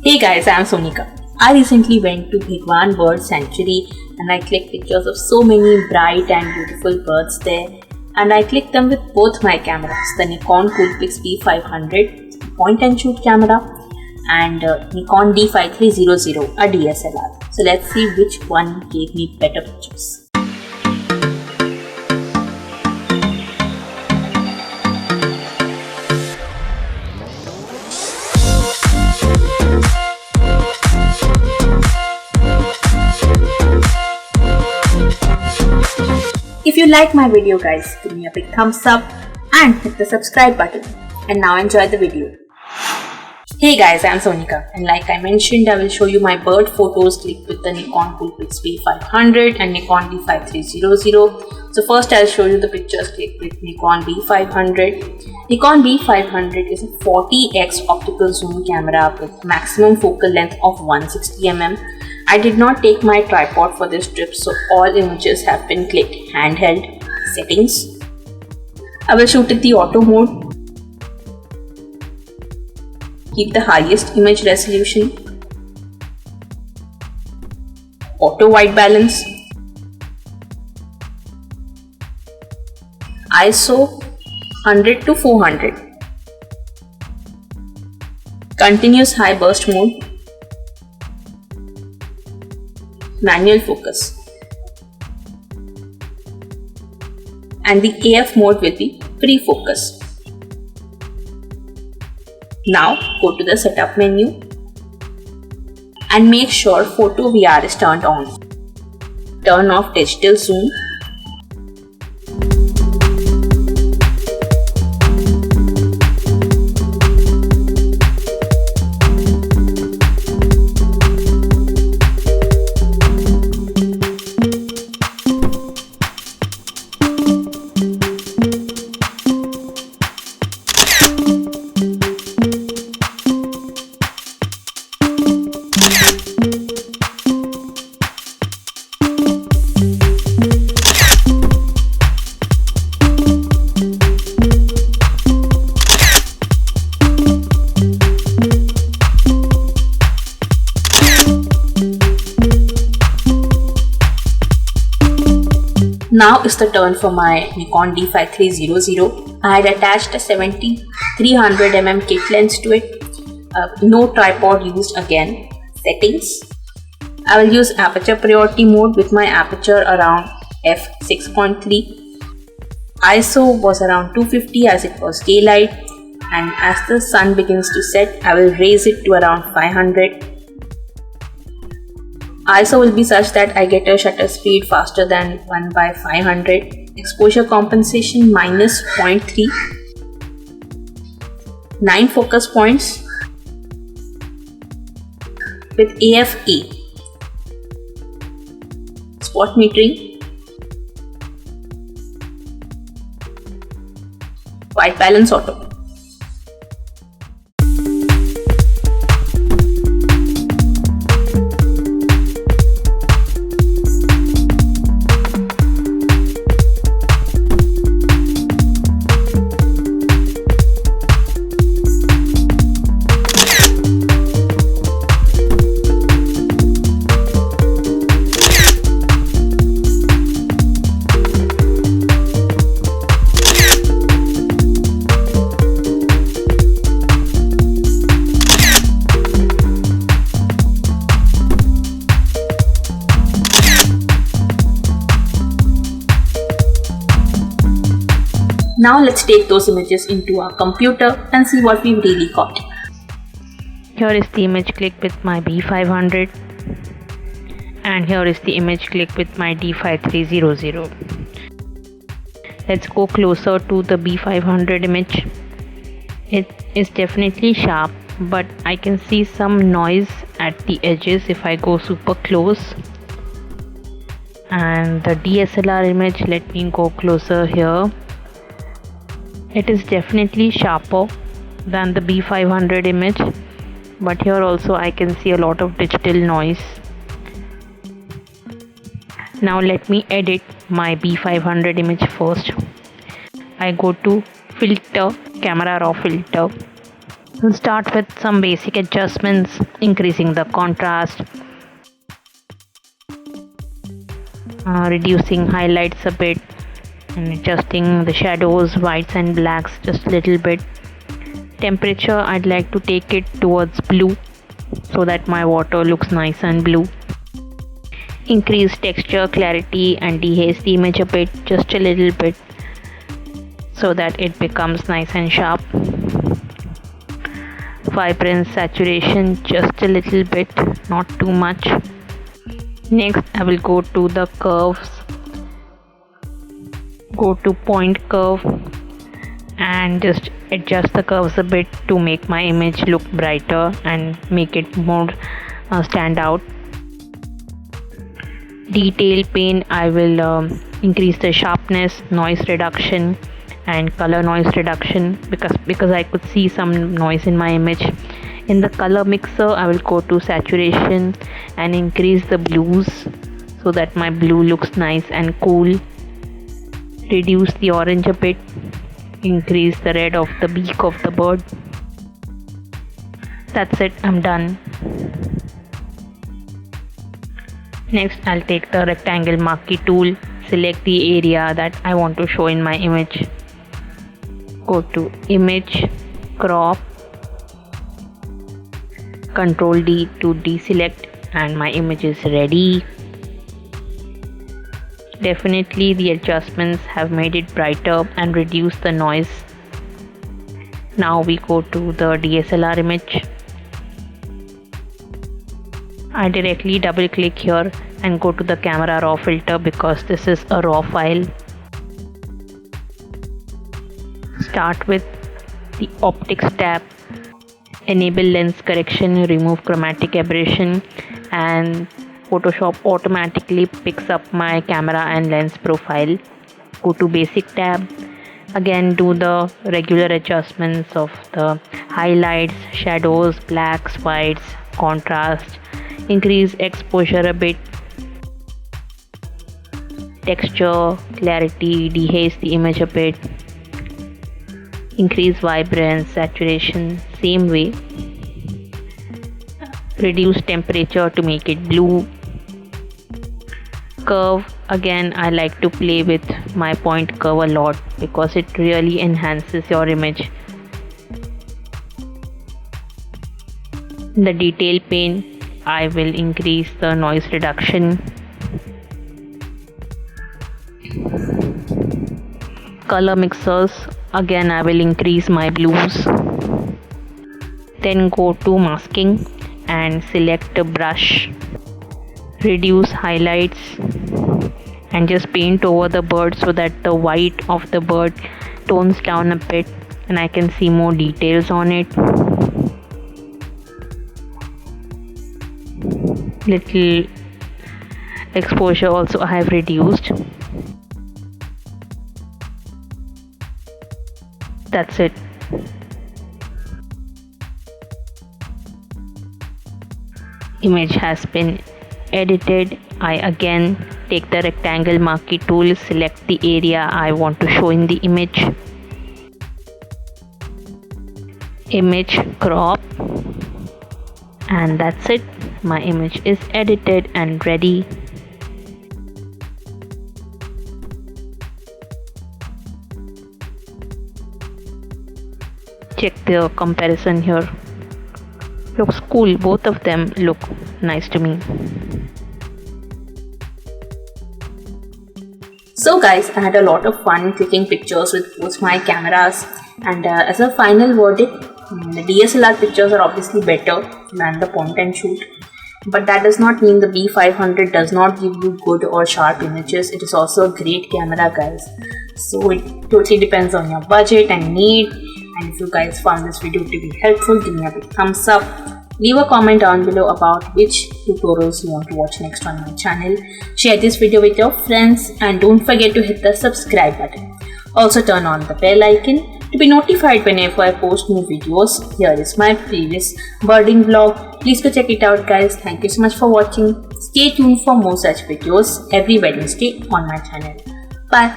Hey guys, I'm Sonika. I recently went to Bhigwan Bird Sanctuary and I clicked pictures of so many bright and beautiful birds there, and I clicked them with both my cameras, the Nikon Coolpix B500 point and shoot camera and Nikon D5300, a DSLR. So let's see which one gave me better pictures. If you like my video guys, give me a big thumbs up and hit the subscribe button. And now enjoy the video. Hey guys, I'm Sonika, and like I mentioned, I will show you my bird photos clicked with the Nikon Coolpix B500 and Nikon D5300. So first I'll show you the pictures clicked with Nikon B500. Nikon B500 is a 40x optical zoom camera with maximum focal length of 160 mm. I did not take my tripod for this trip, so all images have been clicked handheld. Settings. I will shoot at the auto mode. Keep the highest image resolution. Auto white balance. ISO 100 to 400. Continuous high burst mode. Manual focus. And the AF mode will be free focus. Now go to the setup menu and make sure photo VR is turned on. Turn off digital zoom. Now is the turn for my Nikon D5300. I had attached a 300 mm kit lens to it. No tripod used again. Settings. I will use aperture priority mode with my aperture around f6.3. ISO was around 250 as it was daylight, and as the sun begins to set, I will raise it to around 500. ISO will be such that I get a shutter speed faster than 1/500. Exposure compensation minus 0.3. 9 focus points with AFA. Spot metering. White balance auto. Now let's take those images into our computer and see what we've really got. Here is the image click with my B500 and here is the image click with my D5300. Let's go closer to the B500 image. It is definitely sharp, but I can see some noise at the edges if I go super close. And the DSLR image, let me go closer here. It is definitely sharper than the B500 image, but here also I can see a lot of digital noise. Now let me edit my B500 image first. I go to filter, camera raw filter, We'll start with some basic adjustments, increasing the contrast, reducing highlights a bit, and adjusting the shadows, whites and blacks just a little bit. Temperature, I'd like to take it towards blue so that my water looks nice and blue. Increase texture, clarity and dehaze the image a bit, just a little bit, so that it becomes nice and sharp. Vibrance, saturation, just a little bit, not too much. Next, I will go to the curves, go to point curve and just adjust the curves a bit to make my image look brighter and make it more stand out. Detail pane, I will increase the sharpness, noise reduction and color noise reduction because I could see some noise in my image. In the color mixer, I will go to saturation and increase the blues so that my blue looks nice and cool. Reduce the orange a bit, increase the red of the beak of the bird. That's it, I'm done. Next, I'll take the rectangle marquee tool, select the area that I want to show in my image. Go to image, crop, Ctrl D to deselect, and my image is ready. Definitely the adjustments have made it brighter and reduced the noise. Now we go to the DSLR image. I directly double click here and go to the camera raw filter because this is a raw file. Start with the optics tab, enable lens correction, remove chromatic aberration, and Photoshop automatically picks up my camera and lens profile. Go to basic tab, again do the regular adjustments of the highlights, shadows, blacks, whites, contrast, increase exposure a bit, texture, clarity, dehaze the image a bit, increase vibrance, saturation, same way, reduce temperature to make it blue. Curve, again I like to play with my point curve a lot because it really enhances your image. In the detail pane, I will increase the noise reduction. Color mixers, again I will increase my blues. Then go to masking and select a brush, reduce highlights and just paint over the bird so that the white of the bird tones down a bit and I can see more details on it. Little exposure also I have reduced. That's it. Image has been edited. I again take the rectangle marquee tool, select the area I want to show in the image. Image, crop, and that's it. My image is edited and ready. Check the comparison here. Looks cool, both of them look nice to me. So guys, I had a lot of fun clicking pictures with both my cameras, and as a final verdict, the DSLR pictures are obviously better than the point and shoot, but that does not mean the B500 does not give you good or sharp images. It is also a great camera, guys. So it totally depends on your budget and need. And if you guys found this video to be helpful, give me a big thumbs up. Leave a comment down below about which tutorials you want to watch next on my channel. Share this video with your friends and don't forget to hit the subscribe button. Also turn on the bell icon to be notified whenever I post new videos. Here is my previous birding vlog. Please go check it out, guys. Thank you so much for watching. Stay tuned for more such videos every Wednesday on my channel. Bye.